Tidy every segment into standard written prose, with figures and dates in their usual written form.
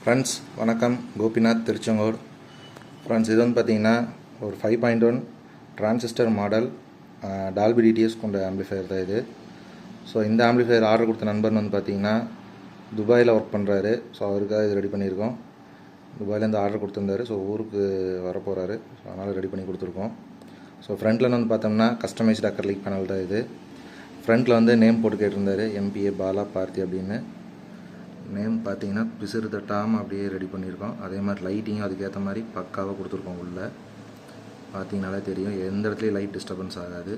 Friends வணக்கம். Gopinath, Tiruchengode. Friends, இது வந்து பார்த்திங்கன்னா ஒரு 5.1 டிரான்சிஸ்டர் மாடல் டால்பி டிடிஎஸ் கொண்ட ஆம்பிளிஃபையர் தான் இது. ஸோ இந்த ஆம்பிளிஃபையர் ஆர்டர் கொடுத்த நண்பர் வந்து பார்த்திங்கன்னா துபாயில் ஒர்க் பண்ணுறாரு. ஸோ அவருக்காக இது ரெடி பண்ணியிருக்கோம். துபாயிலேருந்து ஆர்டர் கொடுத்துருந்தாரு. ஸோ ஊருக்கு வரப்போகிறாரு. ஸோ அதனால் ரெடி பண்ணி கொடுத்துருக்கோம். ஸோ ஃப்ரண்ட்டில் வந்து பார்த்தோம்னா கஸ்டமைஸ்டு அக்ரிலிக் பேனல் தான் இது. ஃப்ரண்ட்டில் வந்து நேம் போட்டு கேட்டிருந்தாரு, MPA பாலா பார்த்தி அப்படின்னு. நேம் பார்த்தீங்கன்னா பிசிறு தட்டாமல் அப்படியே ரெடி பண்ணியிருக்கோம். அதே மாதிரி லைட்டிங்கும் அதுக்கேற்ற மாதிரி பக்காவாக கொடுத்துருக்கோம். உள்ளே பார்த்தீங்கனாலே தெரியும், எந்த இடத்துலையும் லைட் டிஸ்டர்பன்ஸ் ஆகாது.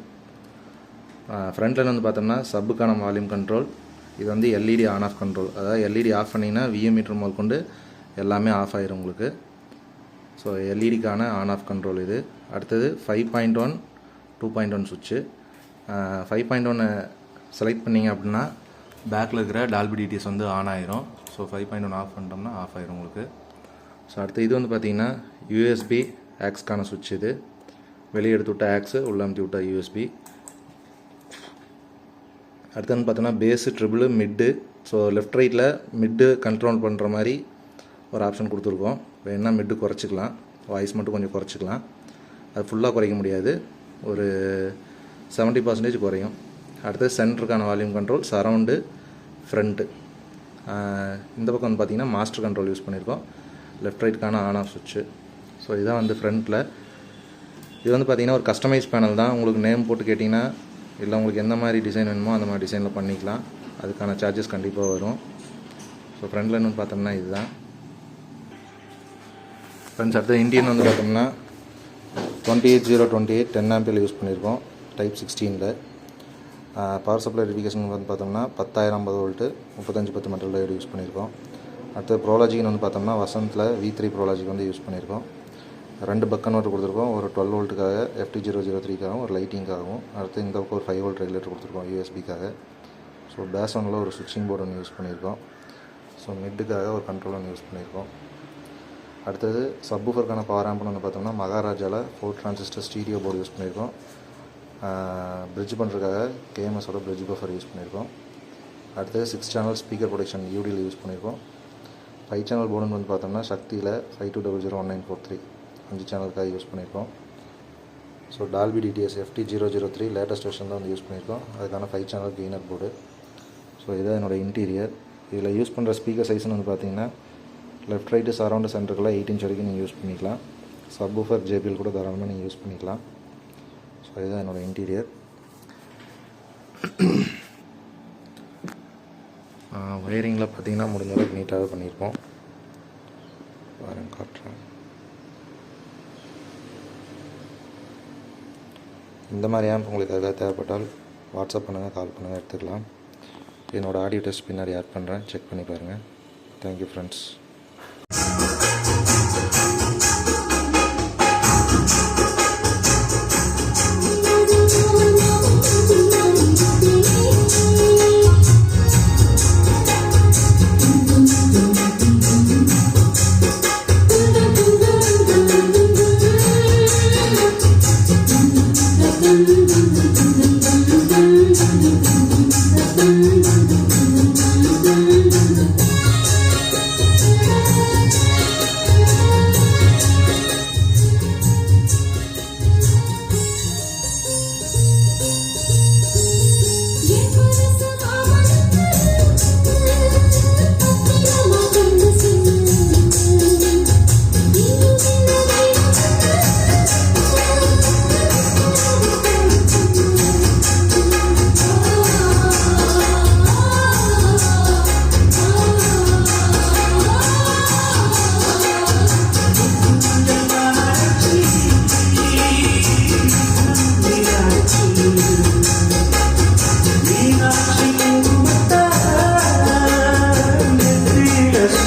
ஃப்ரண்ட்டில் வந்து பார்த்தோம்னா சப்புக்கான வால்யூம் கண்ட்ரோல். இது வந்து LED ஆன் ஆஃப் கண்ட்ரோல். அதாவது LED ஆஃப் பண்ணிங்கன்னா VA மீட்டர் முதல் கொண்டு எல்லாமே ஆஃப் ஆயிரும் உங்களுக்கு. ஸோ LEDக்கான ஆன் ஆஃப் கண்ட்ரோல் இது. அடுத்தது 5.1 2.1 சுவிட்சு. 5.1 செலக்ட் பண்ணிங்க அப்படின்னா பேக்கில் இருக்கிற டால்பி டிடிஎஸ் வந்து ஆன் ஆயிரும். ஸோ 5.1 ஆஃப் பண்ணிட்டோம்னா ஆஃப் ஆயிரும் உங்களுக்கு. ஸோ அடுத்து இது வந்து பார்த்திங்கன்னா USB ஆக்ஸ்க்கான சுவிட்ச். இது வெளியே எடுத்து விட்ட ஆக்ஸு, உள்ளே அமுத்தி விட்ட USB. அடுத்து வந்து பார்த்தோன்னா bass, treble, mid. So left ரைட்டில் மிட்டு கண்ட்ரோல் பண்ணுற மாதிரி ஒரு ஆப்ஷன் கொடுத்துருக்கோம். வேணால் மிட்டு குறைச்சிக்கலாம், வாய்ஸ் மட்டும் கொஞ்சம் குறைச்சிக்கலாம். அது ஃபுல்லாக குறைக்க முடியாது, ஒரு 70% குறையும். அடுத்து சென்டருக்கான வால்யூம் கண்ட்ரோல், சரவுண்டு, ஃப்ரண்ட்டு. இந்த பக்கம் வந்து பார்த்திங்கன்னா மாஸ்டர் கண்ட்ரோல் யூஸ் பண்ணியிருக்கோம். லெஃப்ட் ரைட்டுக்கான ஆன் ஆஃப் சுவிட்சு. ஸோ இதான் வந்து ஃப்ரண்ட்டில். இது வந்து பார்த்திங்கன்னா ஒரு கஸ்டமைஸ் பேனல் தான். உங்களுக்கு நேம் போட்டு கேட்டிங்கன்னா, இல்லை உங்களுக்கு எந்த மாதிரி டிசைன் வேணுமோ அந்த மாதிரி டிசைனில் பண்ணிக்கலாம். அதுக்கான சார்ஜஸ் கண்டிப்பாக வரும். ஸோ ஃப்ரண்ட்டில் இன்னும் பார்த்தோம்னா இதுதான் ஃப்ரெண்ட்ஸ். அடுத்து இண்டியன் வந்து பார்த்தோம்னா 28028 10 ஆம்பியர் யூஸ் பண்ணியிருக்கோம், டைப் 16. பவர் சப்ளை வெரிஃபிகேஷன் வந்து பார்த்தோம்னா 10,050 வோல்ட்டு 3510 மெட்டல் டயோடு யூஸ் பண்ணியிருக்கோம். அடுத்து ப்ரோலாஜிக்னு வந்து பார்த்தோம்னா வசந்தில் V3 ப்ரோலாஜிக் வந்து யூஸ் பண்ணியிருக்கோம். 2 பக் கன்வெர்ட்டர் கொடுத்துருக்கோம். ஒரு 12 வோல்ட்டுக்காக FT003க்காகவும் ஒரு லைட்டிங்காகவும். அடுத்து இந்த பக்கம் ஒரு 5 வோல்ட் ரெகுலேட்டர் கொடுத்துருக்கோம் USBக்காக. ஸோ பேஸ் ஒன்னில் ஒரு சுவிட்சிங் போர்டு ஒன்று யூஸ் பண்ணியிருக்கோம். ஸோ மிட்டுக்காக ஒரு கண்ட்ரோல் ஒன்று யூஸ் பண்ணியிருக்கோம். அடுத்தது சப்வூஃபருக்கான பவர் ஆம்ப்னு வந்து பார்த்தோம்னா மகாராஜாவில் 4 டிரான்சிஸ்டர் ஸ்டீரியோ போர்டு யூஸ் பண்ணியிருக்கோம். பிரிட்ஜ் பண்ணுறதுக்காக KMSோட பிரிட்ஜ் பஃபர் யூஸ் பண்ணியிருக்கோம். அடுத்தது 6 channel speaker production UDL use பண்ணியிருக்கோம். 5 சேனல் போர்டுன்னு வந்து பார்த்தோம்னா சக்தியில் 52001943 5 சேனலுக்காக யூஸ் பண்ணியிருக்கோம். So Dolby TDS FT003 latest version தான் வந்து யூஸ் பண்ணியிருக்கோம். அதுக்கான 5 சேனல் கெய்னர் போர்டு. ஸோ இதான் என்னோடய இன்டீரியர். இதில் யூஸ் பண்ணுற ஸ்பீக்கர் சைஸ்ன்னு வந்து பார்த்தீங்கன்னா லெஃப்ட் ரைட்டு சரௌண்டு சென்டருக்குள்ள 8 இன்ச் வரைக்கும் நீங்கள் யூஸ் பண்ணிக்கலாம். சப்வூஃபர் JBL கூட தாராளமாக நீங்கள் யூஸ் பண்ணிக்கலாம். ஸோ இதுதான் என்னோடய இன்டீரியர். ஒயரிங்கில் பார்த்தீங்கன்னா முடிஞ்ச அளவுக்கு நீட்டாகவே பண்ணியிருக்கோம். காட்டுறேன். இந்த மாதிரி ஆம்ப் உங்களுக்கு எதாவது தேவைப்பட்டால் வாட்ஸ்அப் பண்ணுங்கள், கால் பண்ணுங்கள், எடுத்துக்கலாம். என்னோடய ஆடியோ டெஸ்ட் பின்னாடி ஆட் பண்ணுறேன், செக் பண்ணி பாருங்கள். Thank you friends.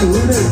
Sooner